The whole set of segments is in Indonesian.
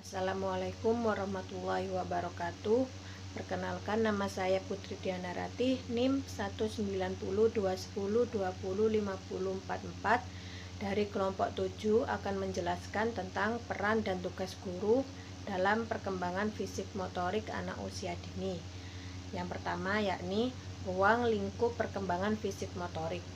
Assalamualaikum warahmatullahi wabarakatuh. Perkenalkan, nama saya Putri Diana Ratih, NIM 1902102020444 dari kelompok 7 akan menjelaskan tentang peran dan tugas guru dalam perkembangan fisik motorik anak usia dini. Yang pertama yakni ruang lingkup perkembangan fisik motorik.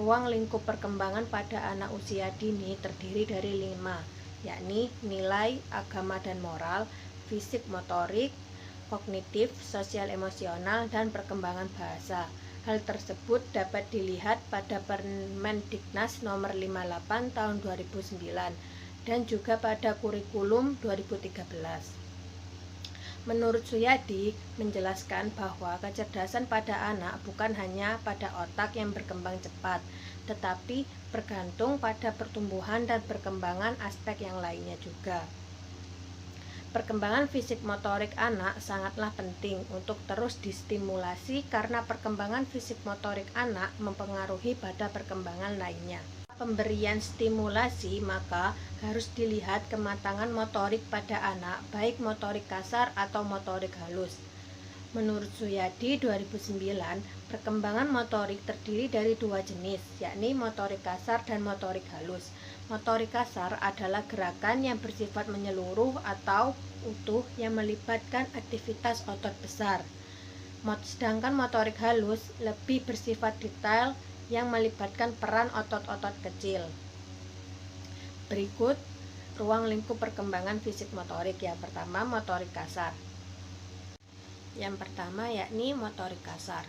Ruang lingkup perkembangan pada anak usia dini terdiri dari 5, yakni nilai, agama dan moral, fisik motorik, kognitif, sosial emosional, dan perkembangan bahasa. Hal tersebut dapat dilihat pada Permendiknas nomor 58 tahun 2009 dan juga pada kurikulum 2013. Menurut Suyadi menjelaskan bahwa kecerdasan pada anak bukan hanya pada otak yang berkembang cepat, tetapi bergantung pada pertumbuhan dan perkembangan aspek yang lainnya juga. Perkembangan fisik motorik anak sangatlah penting untuk terus distimulasi karena perkembangan fisik motorik anak mempengaruhi pada perkembangan lainnya. Pemberian stimulasi maka harus dilihat kematangan motorik pada anak, baik motorik kasar atau motorik halus. Menurut Suyadi 2009, perkembangan motorik terdiri dari 2 jenis, yakni motorik kasar dan motorik halus. Motorik kasar adalah gerakan yang bersifat menyeluruh atau utuh yang melibatkan aktivitas otot besar. Sedangkan motorik halus lebih bersifat detail yang melibatkan peran otot-otot kecil. Berikut ruang lingkup perkembangan fisik motorik. Yang pertama, motorik kasar. Yang pertama yakni motorik kasar,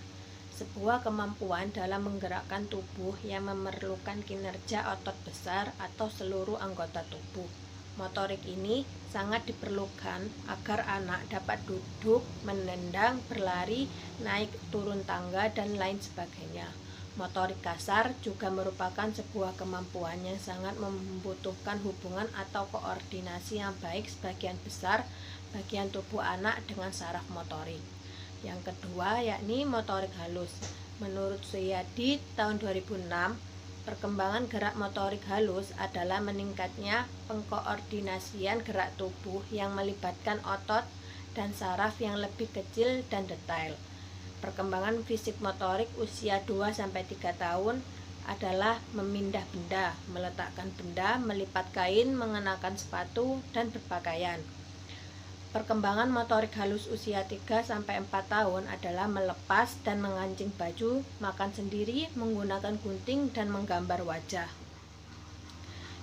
sebuah kemampuan dalam menggerakkan tubuh yang memerlukan kinerja otot besar atau seluruh anggota tubuh. Motorik ini sangat diperlukan agar anak dapat duduk, menendang, berlari, naik turun tangga, dan lain sebagainya. Motorik kasar juga merupakan sebuah kemampuan yang sangat membutuhkan hubungan atau koordinasi yang baik sebagian besar bagian tubuh anak dengan saraf motorik. Yang kedua yakni motorik halus. Menurut Suyadi tahun 2006, perkembangan gerak motorik halus adalah meningkatnya pengkoordinasian gerak tubuh yang melibatkan otot dan saraf yang lebih kecil dan detail. Perkembangan fisik motorik usia 2-3 tahun adalah memindah benda, meletakkan benda, melipat kain, mengenakan sepatu, dan berpakaian. Perkembangan motorik halus usia 3-4 tahun adalah melepas dan mengancing baju, makan sendiri, menggunakan gunting, dan menggambar wajah.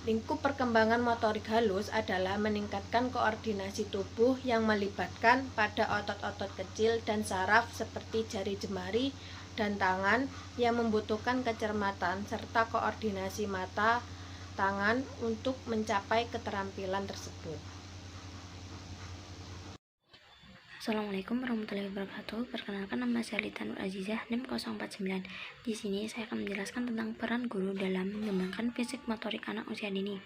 Lingkup perkembangan motorik halus adalah meningkatkan koordinasi tubuh yang melibatkan pada otot-otot kecil dan saraf seperti jari jemari dan tangan yang membutuhkan kecermatan serta koordinasi mata, tangan untuk mencapai keterampilan tersebut. Assalamualaikum warahmatullahi wabarakatuh. Perkenalkan, nama saya Lita Nur Azizah, NIM 049. Di sini saya akan menjelaskan tentang peran guru dalam mengembangkan fisik motorik anak usia dini.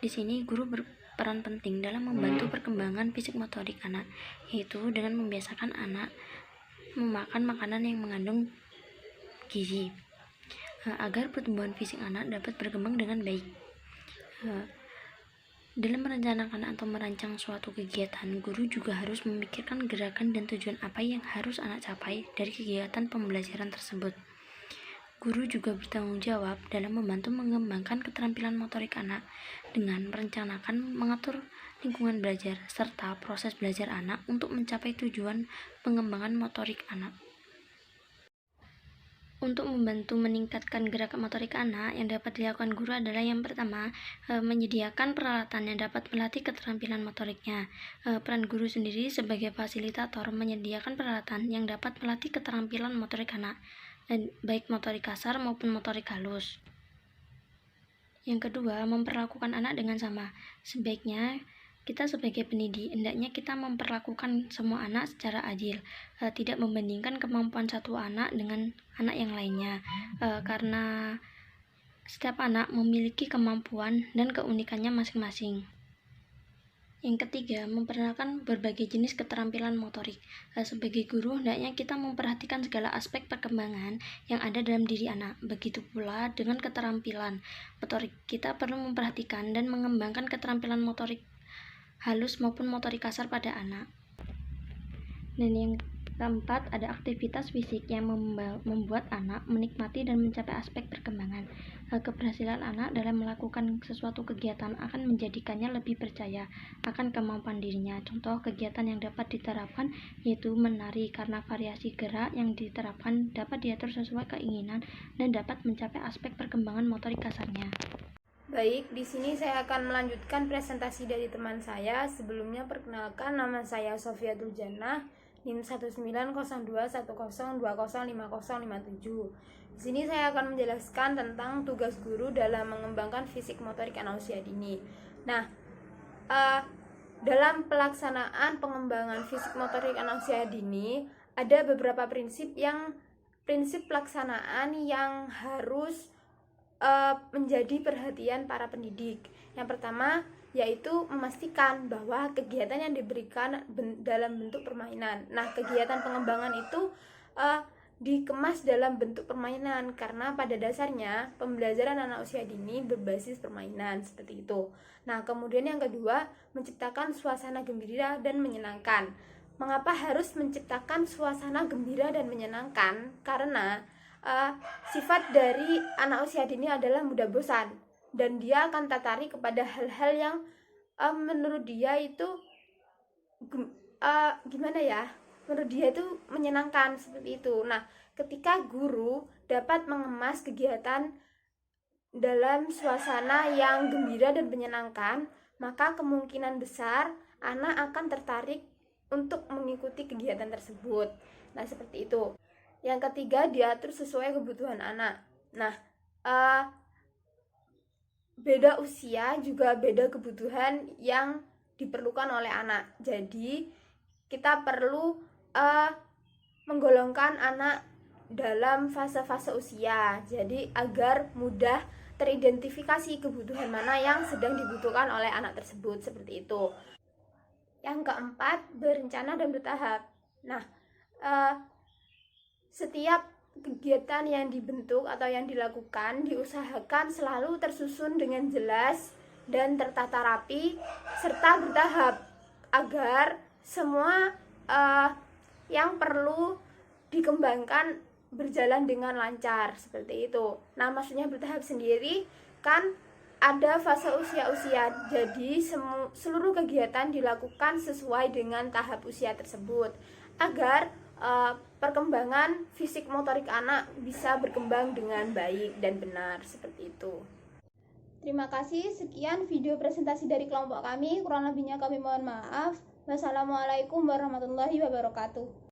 Di sini guru berperan penting dalam membantu perkembangan fisik motorik anak, yaitu dengan membiasakan anak memakan makanan yang mengandung gizi agar pertumbuhan fisik anak dapat berkembang dengan baik. Dalam merencanakan atau merancang suatu kegiatan, guru juga harus memikirkan gerakan dan tujuan apa yang harus anak capai dari kegiatan pembelajaran tersebut. Guru juga bertanggung jawab dalam membantu mengembangkan keterampilan motorik anak dengan merencanakan, mengatur lingkungan belajar, serta proses belajar anak untuk mencapai tujuan pengembangan motorik anak. Untuk membantu meningkatkan gerakan motorik anak, yang dapat dilakukan guru adalah yang pertama, menyediakan peralatan yang dapat melatih keterampilan motoriknya. Peran guru sendiri sebagai fasilitator menyediakan peralatan yang dapat melatih keterampilan motorik anak, baik motorik kasar maupun motorik halus. Yang kedua, memperlakukan anak dengan sama. Sebaiknya kita sebagai pendidik, hendaknya kita memperlakukan semua anak secara adil, tidak membandingkan kemampuan satu anak dengan anak yang lainnya, karena setiap anak memiliki kemampuan dan keunikannya masing-masing. Yang ketiga, memperkenalkan berbagai jenis keterampilan motorik. Sebagai guru, hendaknya kita memperhatikan segala aspek perkembangan yang ada dalam diri anak. Begitu pula dengan keterampilan motorik. Kita perlu memperhatikan dan mengembangkan keterampilan motorik halus maupun motorik kasar pada anak. Dan yang keempat, ada aktivitas fisik yang membuat anak menikmati dan mencapai aspek perkembangan. Keberhasilan anak dalam melakukan sesuatu kegiatan akan menjadikannya lebih percaya akan kemampuan dirinya. Contoh kegiatan yang dapat diterapkan yaitu menari, karena variasi gerak yang diterapkan dapat diatur sesuai keinginan dan dapat mencapai aspek perkembangan motorik kasarnya. Baik, di sini saya akan melanjutkan presentasi dari teman saya. Sebelumnya perkenalkan, nama saya Sofiatul Jannah, NIM 190210205057. Di sini saya akan menjelaskan tentang tugas guru dalam mengembangkan fisik motorik anak usia dini. Nah, dalam pelaksanaan pengembangan fisik motorik anak usia dini, ada beberapa prinsip pelaksanaan yang harus menjadi perhatian para pendidik. Yang pertama yaitu memastikan bahwa kegiatan yang diberikan dalam bentuk permainan. Nah, kegiatan pengembangan itu dikemas dalam bentuk permainan, karena pada dasarnya pembelajaran anak usia dini berbasis permainan seperti itu. Nah, kemudian yang kedua, menciptakan suasana gembira dan menyenangkan. Mengapa harus menciptakan suasana gembira dan menyenangkan? Karena sifat dari anak usia dini adalah mudah bosan, dan dia akan tertarik kepada hal-hal yang menurut dia itu menurut dia itu menyenangkan seperti itu. Nah, ketika guru dapat mengemas kegiatan dalam suasana yang gembira dan menyenangkan, maka kemungkinan besar anak akan tertarik untuk mengikuti kegiatan tersebut. Nah, seperti itu. Yang ketiga, diatur sesuai kebutuhan anak. Nah, beda usia juga beda kebutuhan yang diperlukan oleh anak. Jadi, kita perlu menggolongkan anak dalam fase-fase usia. Jadi, agar mudah teridentifikasi kebutuhan mana yang sedang dibutuhkan oleh anak tersebut, seperti itu. Yang keempat, berencana dan bertahap. Nah, setiap kegiatan yang dibentuk atau yang dilakukan diusahakan selalu tersusun dengan jelas dan tertata rapi serta bertahap, agar semua yang perlu dikembangkan berjalan dengan lancar, seperti itu. Nah, maksudnya bertahap sendiri kan ada fase usia-usia, jadi seluruh kegiatan dilakukan sesuai dengan tahap usia tersebut, agar perkembangan fisik motorik anak bisa berkembang dengan baik dan benar, seperti itu. Terima kasih, sekian video presentasi dari kelompok kami. Kurang lebihnya kami mohon maaf. Wassalamualaikum warahmatullahi wabarakatuh.